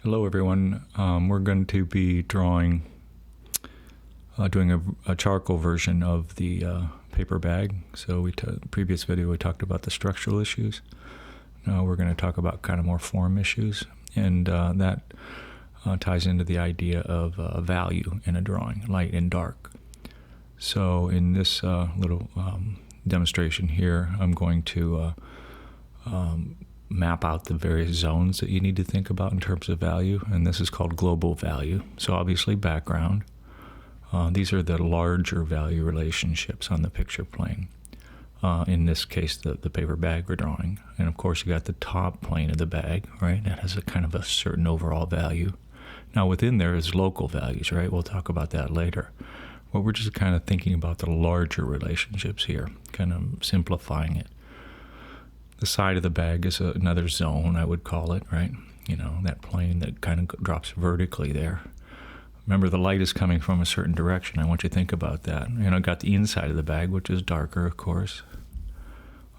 Hello everyone. We're going to be doing a charcoal version of the paper bag. So the previous video we talked about the structural issues. Now we're going to talk about kind of more form issues, and that ties into the idea of value in a drawing, light and dark. So in this little demonstration here, I'm going to map out the various zones that you need to think about in terms of value, and this is called global value. So obviously background. These are the larger value relationships on the picture plane. In this case, the paper bag we're drawing. And of course you got the top plane of the bag, right? That has a kind of a certain overall value. Now within there is local values, right? We'll talk about that later. But we're just kind of thinking about the larger relationships here, kind of simplifying it. The side of the bag is another zone, I would call it, right? You know, that plane that kind of drops vertically there. Remember, the light is coming from a certain direction. I want you to think about that. You know, got the inside of the bag, which is darker, of course.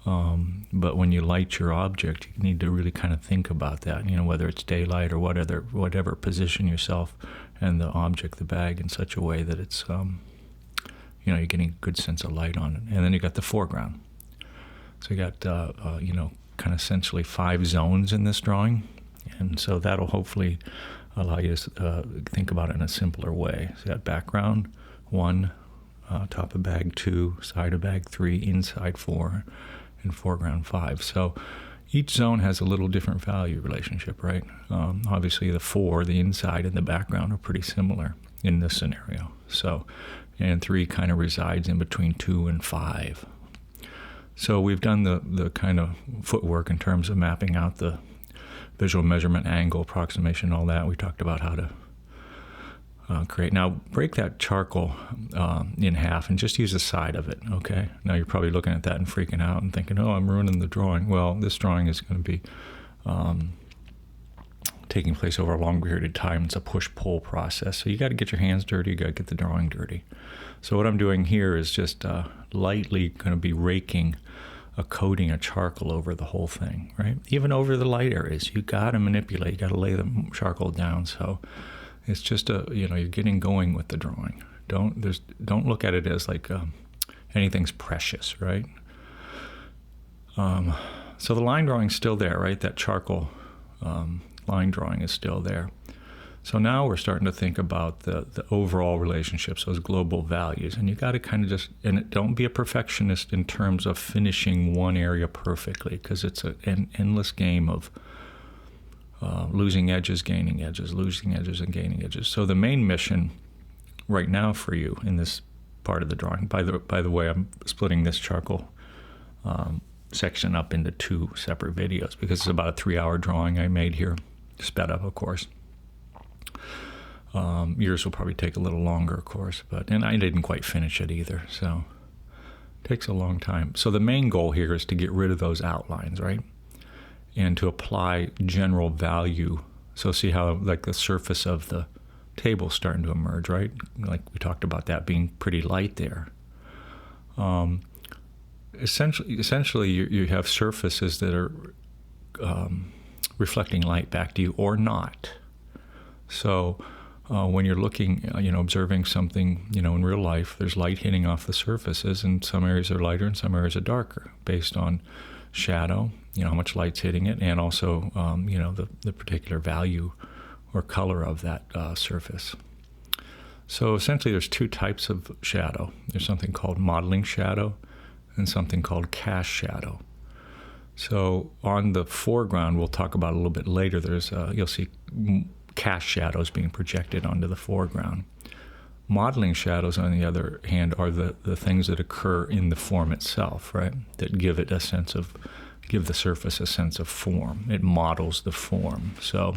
But when you light your object, you need to really kind of think about that. You know, whether it's daylight or whatever, position yourself and the object, the bag, in such a way that it's, you know, you're getting a good sense of light on it. And then you got the foreground. So you got, you know, kind of essentially 5 zones in this drawing. And so that'll hopefully allow you to think about it in a simpler way. So you got background 1, top of bag 2, side of bag 3, inside 4, and foreground 5. So each zone has a little different value relationship, right? Obviously the 4, the inside and the background, are pretty similar in this scenario. So, and 3 kind of resides in between 2 and 5. So we've done the kind of footwork in terms of mapping out the visual measurement, angle, approximation, all that. We talked about how to create. Now break that charcoal in half and just use the side of it, okay? Now you're probably looking at that and freaking out and thinking, oh, I'm ruining the drawing. Well, this drawing is going to be taking place over a long period of time. It's a push-pull process. So you got to get your hands dirty. You got to get the drawing dirty. So what I'm doing here is just lightly going to be raking a coating of charcoal over the whole thing, right? Even over the light areas, you got to manipulate. You got to lay the charcoal down. So it's just you know, you're getting going with the drawing. Don't look at it as like anything's precious, right? So the line drawing's still there, right? That charcoal line drawing is still there. So now we're starting to think about the overall relationships, those global values. And you got to kind of just, and don't be a perfectionist in terms of finishing one area perfectly, because it's an endless game of losing edges, gaining edges, losing edges, and gaining edges. So the main mission right now for you in this part of the drawing, by the way, I'm splitting this charcoal section up into 2 separate videos because it's about a 3-hour drawing I made here, sped up, of course. Yours will probably take a little longer, of course, and I didn't quite finish it either, so it takes a long time. So the main goal here is to get rid of those outlines, right? And to apply general value. So see how like the surface of the table is starting to emerge, right? Like we talked about that being pretty light there. Essentially you have surfaces that are reflecting light back to you or not. So when you're looking, you know, observing something, you know, in real life, there's light hitting off the surfaces, and some areas are lighter and some areas are darker based on shadow, you know, how much light's hitting it, and also, you know, the particular value or color of that surface. So essentially there's 2 types of shadow. There's something called modeling shadow and something called cast shadow. So on the foreground, we'll talk about a little bit later, there's, you'll see cast shadows being projected onto the foreground. Modeling shadows, on the other hand, are the things that occur in the form itself, right? That give the surface a sense of form. It models the form. So,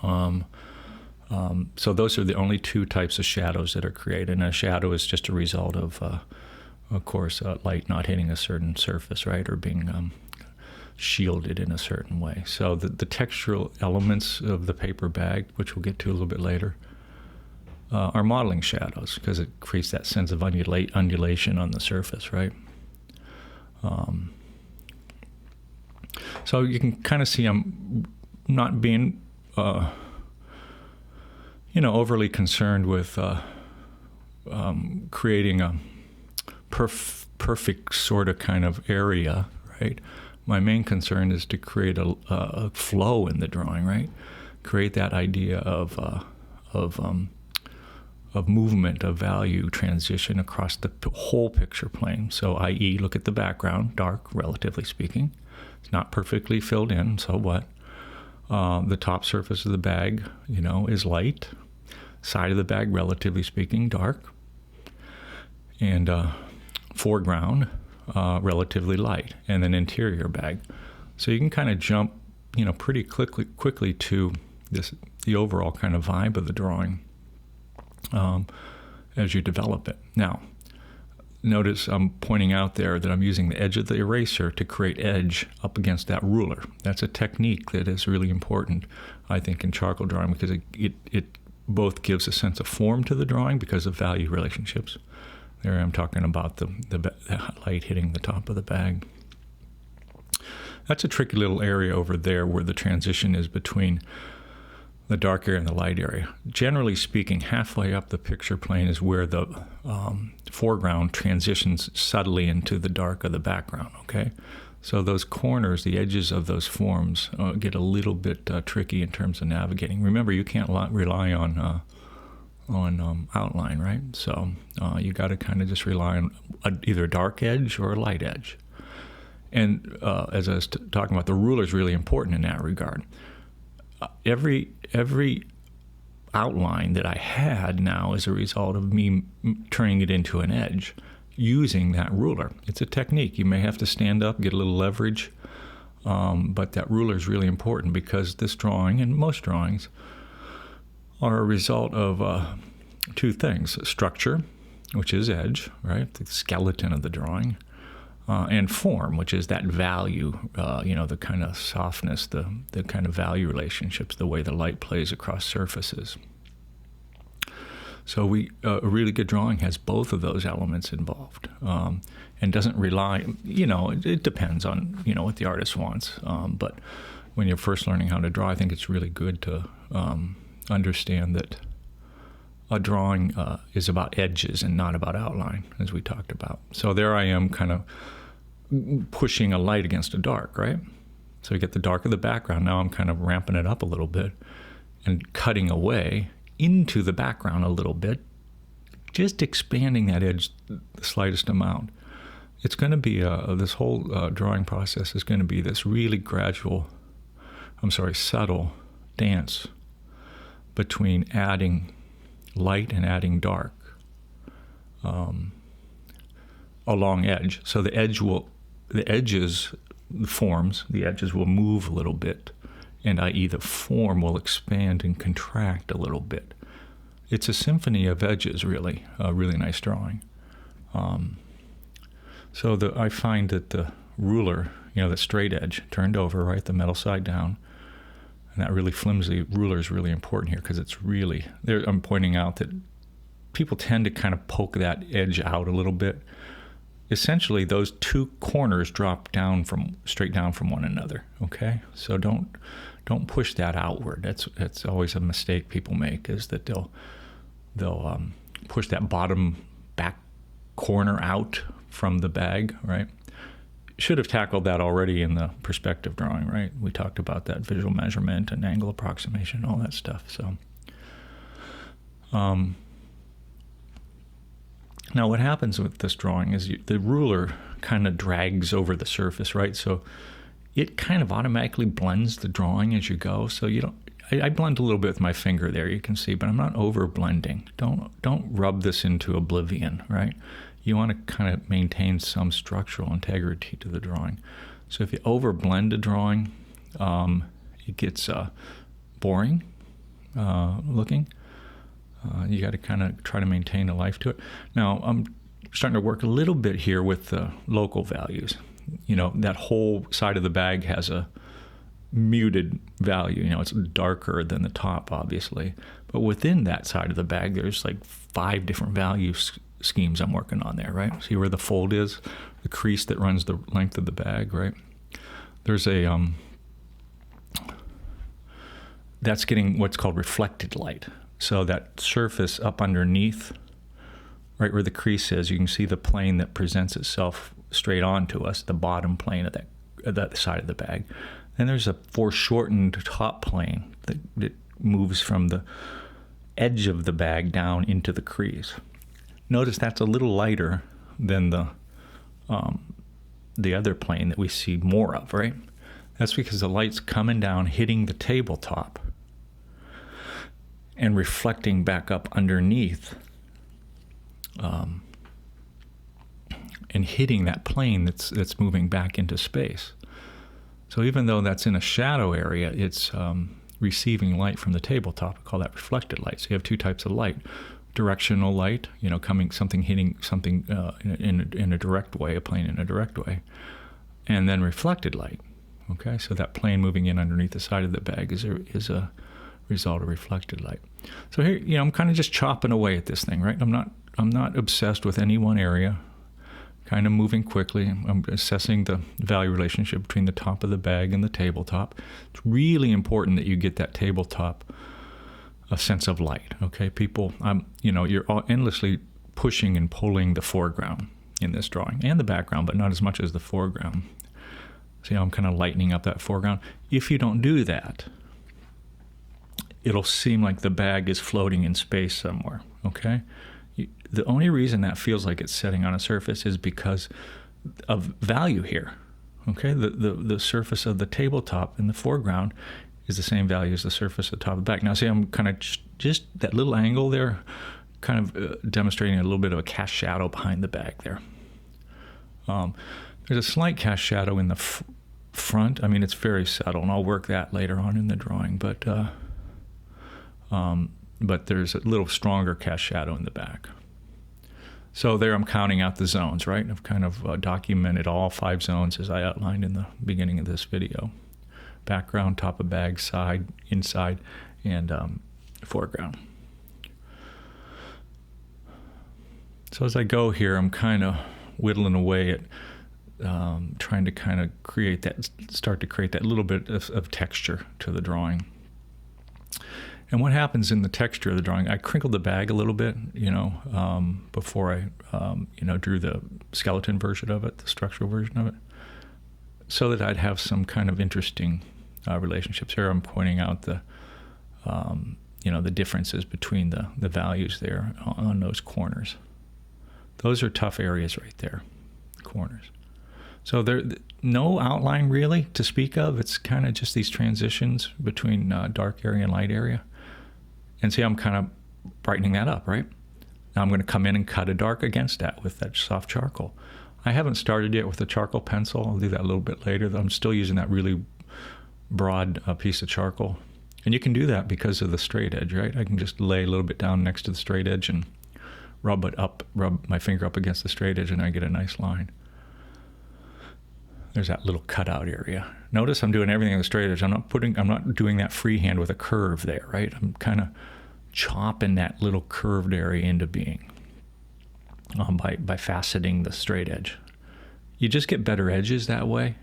so those are the only 2 types of shadows that are created. And a shadow is just a result of course, light not hitting a certain surface, right, or being shielded in a certain way. So the textural elements of the paper bag, which we'll get to a little bit later, are modeling shadows because it creates that sense of undulation on the surface, right? So you can kind of see I'm not being overly concerned with creating a perfect sort of kind of area, right? My main concern is to create a flow in the drawing, right? Create that idea of movement, of value transition across the whole picture plane. So, i.e., look at the background, dark, relatively speaking. It's not perfectly filled in, so what? The top surface of the bag, is light. Side of the bag, relatively speaking, dark. And foreground, relatively light. And then interior bag. So you can kind of jump, pretty quickly to the overall kind of vibe of the drawing as you develop it. Now, notice I'm pointing out there that I'm using the edge of the eraser to create edge up against that ruler. That's a technique that is really important, I think, in charcoal drawing, because it both gives a sense of form to the drawing because of value relationships. There I'm talking about the light hitting the top of the bag. That's a tricky little area over there where the transition is between the dark area and the light area. Generally speaking, halfway up the picture plane is where the foreground transitions subtly into the dark of the background, okay? So those corners, the edges of those forms get a little bit tricky in terms of navigating. Remember, you can't rely on outline, right? So you got to kind of just rely on either a dark edge or a light edge. And as I was talking about, the ruler is really important in that regard. Every outline that I had now is a result of me turning it into an edge using that ruler. It's a technique. You may have to stand up, get a little leverage, but that ruler is really important because this drawing and most drawings are a result of two things: structure, which is edge, right, the skeleton of the drawing, and form, which is that value, the kind of softness, the kind of value relationships, the way the light plays across surfaces. So a really good drawing has both of those elements involved, and doesn't rely, it depends on, what the artist wants. But when you're first learning how to draw, I think it's really good to understand that a drawing is about edges and not about outline, as we talked about. So there I am kind of pushing a light against a dark, right? So you get the dark of the background. Now I'm kind of ramping it up a little bit and cutting away into the background a little bit, just expanding that edge the slightest amount. It's going to be, this whole drawing process is going to be this really subtle dance between adding light and adding dark along edge. So the edges will move a little bit, and i.e. the form will expand and contract a little bit. It's a symphony of edges, really, a really nice drawing. So I find that the ruler, the straight edge turned over, right, the metal side down, and that really flimsy ruler is really important here because it's really, I'm pointing out that people tend to kind of poke that edge out a little bit. Essentially, those two corners drop straight down from one another, okay? So don't push that outward. That's always a mistake people make, is that they'll push that bottom back corner out from the bag, right? Should have tackled that already in the perspective drawing, right? We talked about that visual measurement and angle approximation, all that stuff. So, now what happens with this drawing is the ruler kind of drags over the surface, right? So it kind of automatically blends the drawing as you go. So I blend a little bit with my finger there, you can see, but I'm not over blending. Don't rub this into oblivion, right? You want to kind of maintain some structural integrity to the drawing. So if you over blend a drawing, it gets boring looking. You got to kind of try to maintain a life to it. Now, I'm starting to work a little bit here with the local values. That whole side of the bag has a muted value. It's darker than the top, obviously. But within that side of the bag, there's like 5 different value schemes I'm working on there, right? See where the fold is? The crease that runs the length of the bag, right? There's a that's getting what's called reflected light. So that surface up underneath, right where the crease is, you can see the plane that presents itself straight on to us, the bottom plane of that side of the bag. And there's a foreshortened top plane that moves from the edge of the bag down into the crease. Notice that's a little lighter than the other plane that we see more of, right? That's because the light's coming down, hitting the tabletop, and reflecting back up underneath, and hitting that plane that's moving back into space. So even though that's in a shadow area, it's receiving light from the tabletop. We call that reflected light. So you have two types of light: directional light, hitting something in a direct way, a plane in a direct way, and then reflected light. Okay, so that plane moving in underneath the side of the bag is a result of reflected light. So here, I'm kind of just chopping away at this thing, right? I'm not obsessed with any one area. Kind of moving quickly. I'm assessing the value relationship between the top of the bag and the tabletop. It's really important that you get that tabletop a sense of light. Okay, people, you're all endlessly pushing and pulling the foreground in this drawing and the background, but not as much as the foreground. See how I'm kind of lightening up that foreground? If you don't do that, it'll seem like the bag is floating in space somewhere, okay? The only reason that feels like it's setting on a surface is because of value here, okay? The surface of the tabletop in the foreground is the same value as the surface of the top of the bag. Now, see, I'm kind of just that little angle there, kind of demonstrating a little bit of a cast shadow behind the bag there. There's a slight cast shadow in the front. I mean, it's very subtle, and I'll work that later on in the drawing, but there's a little stronger cast shadow in the back. So there I'm counting out the zones, right? I've kind of documented all 5 zones as I outlined in the beginning of this video. Background, top of bag, side, inside, and foreground. So as I go here, I'm kind of whittling away at trying to kind of start to create that little bit of texture to the drawing. And what happens in the texture of the drawing, I crinkled the bag a little bit, before I, drew the skeleton version of it, the structural version of it, so that I'd have some kind of interesting relationships. Here I'm pointing out the differences between the values there on those corners. Those are tough areas right there, corners. So there's no outline really to speak of. It's kind of just these transitions between dark area and light area. And see, I'm kind of brightening that up, right? Now I'm going to come in and cut a dark against that with that soft charcoal. I haven't started yet with the charcoal pencil. I'll do that a little bit later. I'm still using that really broad piece of charcoal. And you can do that because of the straight edge, right? I can just lay a little bit down next to the straight edge and rub my finger up against the straight edge, and I get a nice line. There's that little cutout area. Notice I'm doing everything on the straight edge. I'm not doing that freehand with a curve there, right? I'm kind of chopping that little curved area into being by faceting the straight edge. You just get better edges that way,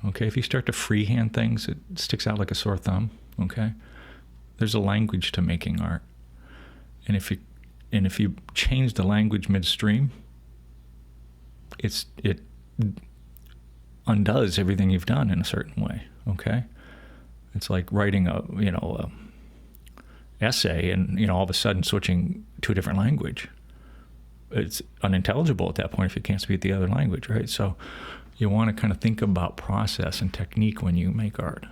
okay? If you start to freehand things, it sticks out like a sore thumb, okay? There's a language to making art. And if you change the language midstream, it undoes everything you've done in a certain way, okay? It's like writing a essay and, all of a sudden switching to a different language. It's unintelligible at that point if you can't speak the other language, right? So you want to kind of think about process and technique when you make art.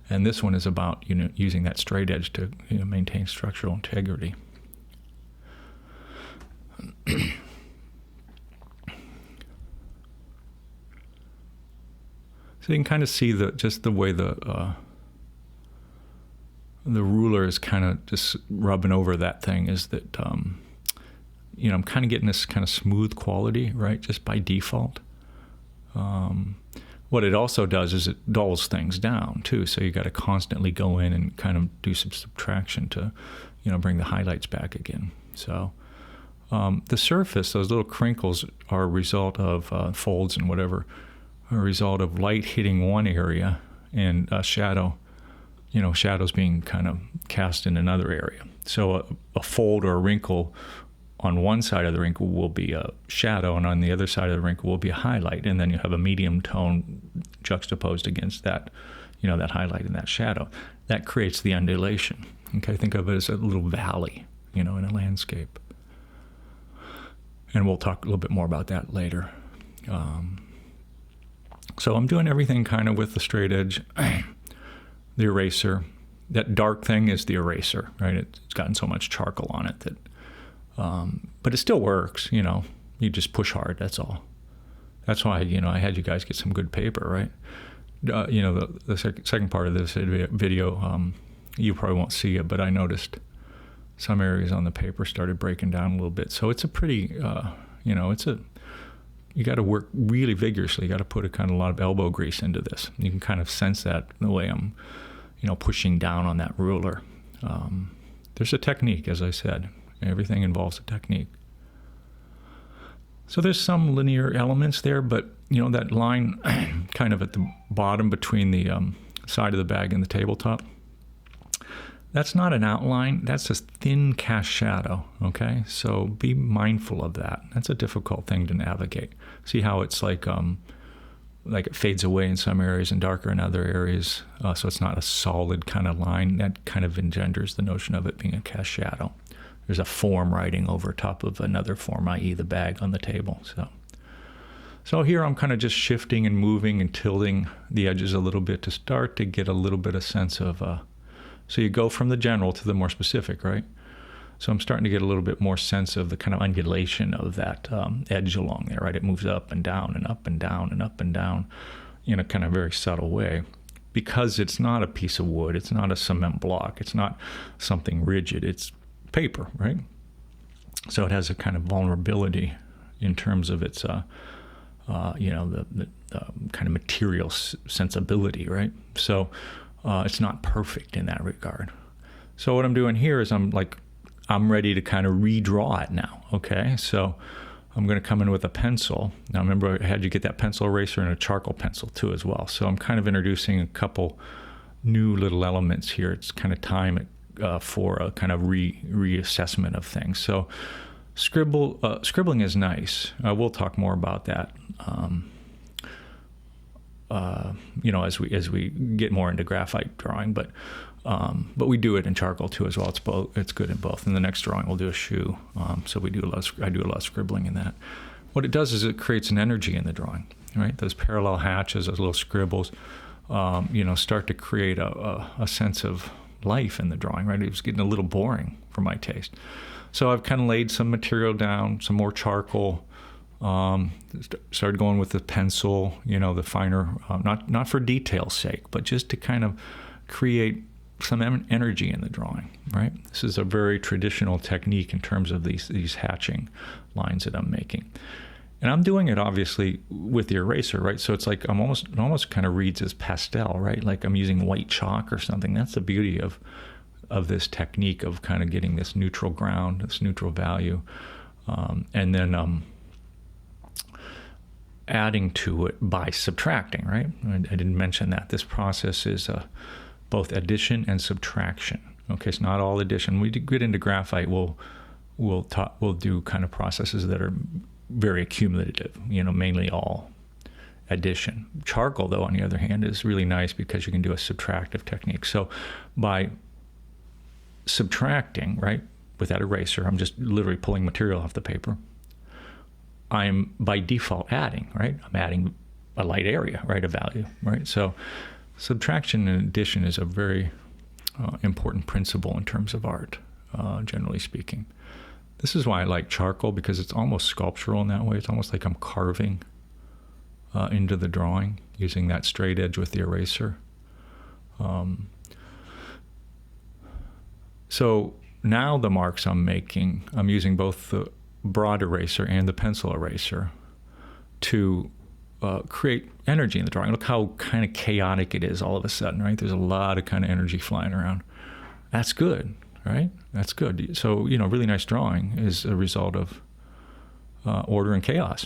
And this one is about, using that straight edge to maintain structural integrity. So you can kind of see the way the ruler is kind of just rubbing over that thing is that, I'm kind of getting this kind of smooth quality, right, just by default. What it also does is it dulls things down, too, so you got to constantly go in and kind of do some subtraction to, bring the highlights back again. So the surface, those little crinkles, are a result of folds and whatever, a result of light hitting one area and shadow shadows being kind of cast in another area. So a fold or a wrinkle on one side of the wrinkle will be a shadow, and on the other side of the wrinkle will be a highlight, and then you have a medium tone juxtaposed against that, that highlight and that shadow. That creates the undulation. Okay, think of it as a little valley, in a landscape. And we'll talk a little bit more about that later. So I'm doing everything kind of with the straight edge, the eraser. That dark thing is the eraser, right? It's gotten so much charcoal on it that, but it still works, You just push hard, that's all. That's why, I had you guys get some good paper, right? The second part of this video, you probably won't see it, but I noticed some areas on the paper started breaking down a little bit. So it's a pretty, you got to work really vigorously. You got to put a lot of elbow grease into this. You can kind of sense that in the way I'm, pushing down on that ruler. There's a technique, as I said. Everything involves a technique. So there's some linear elements there, but, that line kind of at the bottom between the side of the bag and the tabletop, that's not an outline. That's a thin cast shadow, okay? So be mindful of that. That's a difficult thing to navigate. See how it's like it fades away in some areas and darker in other areas, so it's not a solid kind of line. That kind of engenders the notion of it being a cast shadow. There's a form writing over top of another form, i.e. the bag on the table. So here I'm kind of just shifting and moving and tilting the edges a little bit to start to get a little bit of sense of, so you go from the general to the more specific, right? So I'm starting to get a little bit more sense of the kind of undulation of that edge along there, right? It moves up and down and up and down and up and down in a kind of very subtle way, because it's not a piece of wood, it's not a cement block, it's not something rigid, it's paper, right? So it has a kind of vulnerability in terms of its, the kind of material sensibility, right? So it's not perfect in that regard. So what I'm doing here is I'm ready to kind of redraw it now, okay? So I'm going to come in with a pencil. Now remember, I had you get that pencil eraser and a charcoal pencil too as well. So I'm kind of introducing a couple new little elements here. It's kind of time for a kind of reassessment of things. So scribbling is nice. We'll talk more about that. As we get more into graphite drawing, but we do it in charcoal too as well. It's both. It's good in both. In the next drawing, we'll do a shoe. So I do a lot of scribbling in that. What it does is it creates an energy in the drawing, right? Those parallel hatches, those little scribbles, start to create a sense of life in the drawing, right? It was getting a little boring for my taste. So I've kind of laid some material down, some more charcoal. Started going with the pencil, the finer, not for detail's sake, but just to kind of create some energy in the drawing, right? This is a very traditional technique in terms of these hatching lines that I'm making. And I'm doing it obviously with the eraser, right? So it's like it almost kind of reads as pastel, right? Like I'm using white chalk or something. That's the beauty of this technique of kind of getting this neutral ground, this neutral value, and then adding to it by subtracting, right? I didn't mention that. This process is both addition and subtraction. Okay, it's not all addition. We get into graphite, we'll do kind of processes that are very accumulative, mainly all addition. Charcoal, though, on the other hand, is really nice because you can do a subtractive technique. So by subtracting, right, with that eraser, I'm just literally pulling material off the paper. I'm by default adding, right? I'm adding a light area, right, a value, right? So subtraction and addition is a very important principle in terms of art, generally speaking. This is why I like charcoal, because it's almost sculptural in that way. It's almost like I'm carving into the drawing using that straight edge with the eraser. So now the marks I'm making, I'm using both the broad eraser and the pencil eraser to create energy in the drawing. Look how kind of chaotic it is all of a sudden, right? There's a lot of kind of energy flying around. That's good, right? That's good. So, really nice drawing is a result of order and chaos.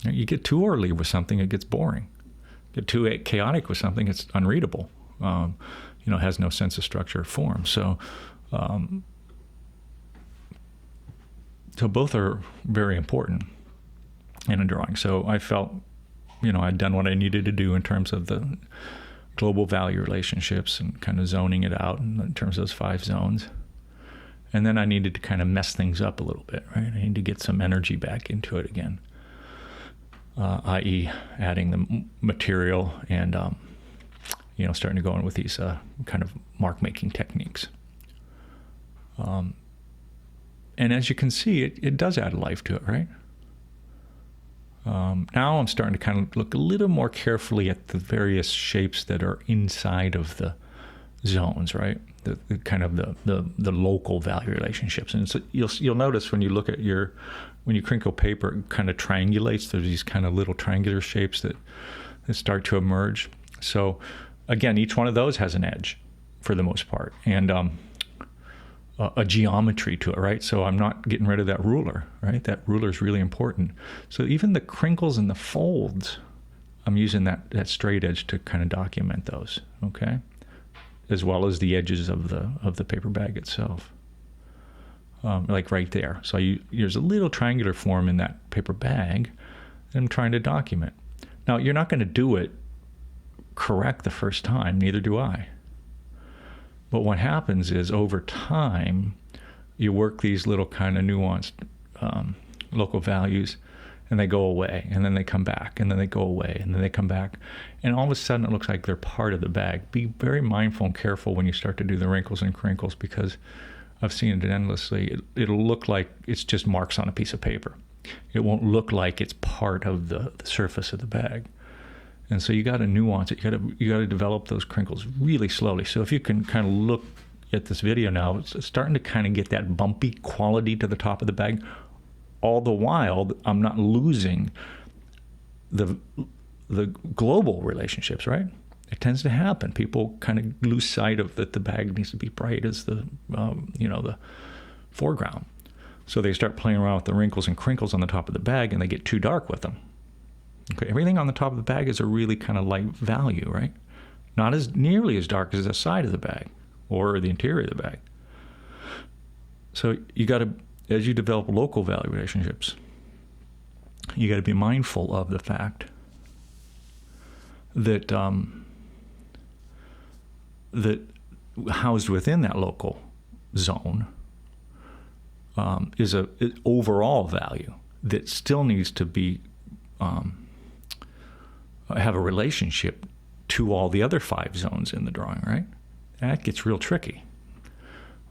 You get too orderly with something, it gets boring. Get too chaotic with something, it's unreadable. has no sense of structure or form. So both are very important in a drawing. So I felt, I'd done what I needed to do in terms of the global value relationships and kind of zoning it out in terms of those 5 zones. And then I needed to kind of mess things up a little bit, right? I need to get some energy back into it again, i.e. adding the material and, starting to go in with these kind of mark-making techniques. And as you can see, it does add life to it, right? Now I'm starting to kind of look a little more carefully at the various shapes that are inside of the zones, right? The kind of the local value relationships. And so you'll notice when you look at when you crinkle paper, it kind of triangulates. There's these kind of little triangular shapes that start to emerge. So again, each one of those has an edge for the most part, and a geometry to it, right? So I'm not getting rid of that ruler, right? That ruler is really important. So even the crinkles and the folds, I'm using that straight edge to kind of document those, okay? As well as the edges of the paper bag itself, like right there. So there's a little triangular form in that paper bag that I'm trying to document. Now, you're not going to do it correct the first time, neither do I. But what happens is over time, you work these little kind of nuanced local values, and they go away, and then they come back, and then they go away, and then they come back. And all of a sudden, it looks like they're part of the bag. Be very mindful and careful when you start to do the wrinkles and crinkles, because I've seen it endlessly. It'll look like it's just marks on a piece of paper. It won't look like it's part of the surface of the bag. And so you got to nuance it. You got to develop those crinkles really slowly. So if you can kind of look at this video now, it's starting to kind of get that bumpy quality to the top of the bag. All the while, I'm not losing the global relationships, right? It tends to happen. People kind of lose sight of that the bag needs to be bright as the foreground. So they start playing around with the wrinkles and crinkles on the top of the bag, and they get too dark with them. Okay, everything on the top of the bag is a really kind of light value, right? Not as nearly as dark as the side of the bag or the interior of the bag. So you got to, as you develop local value relationships, you got to be mindful of the fact that that housed within that local zone is an overall value that still needs to be have a relationship to all the other 5 zones in the drawing, right? That gets real tricky.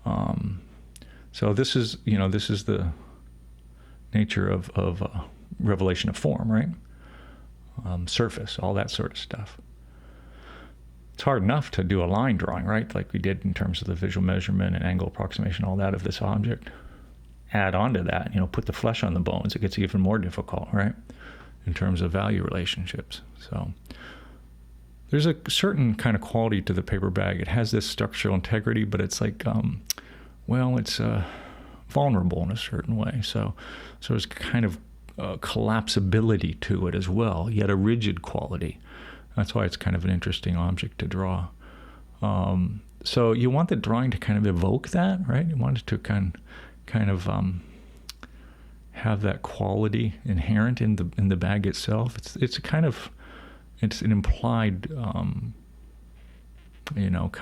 So this is the nature of revelation of form, right? Surface, all that sort of stuff. It's hard enough to do a line drawing, right? Like we did in terms of the visual measurement and angle approximation, all that of this object. Add on to that, put the flesh on the bones. It gets even more difficult, right? In terms of value relationships. So there's a certain kind of quality to the paper bag. It has this structural integrity, but it's like, it's vulnerable in a certain way. So there's kind of collapsibility to it as well, yet a rigid quality. That's why it's kind of an interesting object to draw. So you want the drawing to kind of evoke that, right? You want it to kind of have that quality inherent in the bag itself. It's an implied kind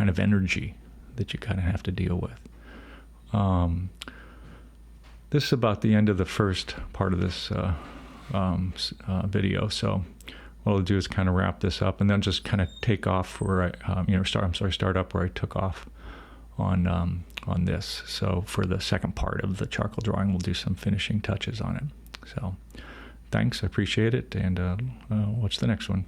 of energy that you kind of have to deal with. This is about the end of the first part of this video. So what I'll do is kind of wrap this up and then just kind of take off where start up where I took off on this. So for the second part of the charcoal drawing, we'll do some finishing touches on it. So thanks, I appreciate it, and watch the next one.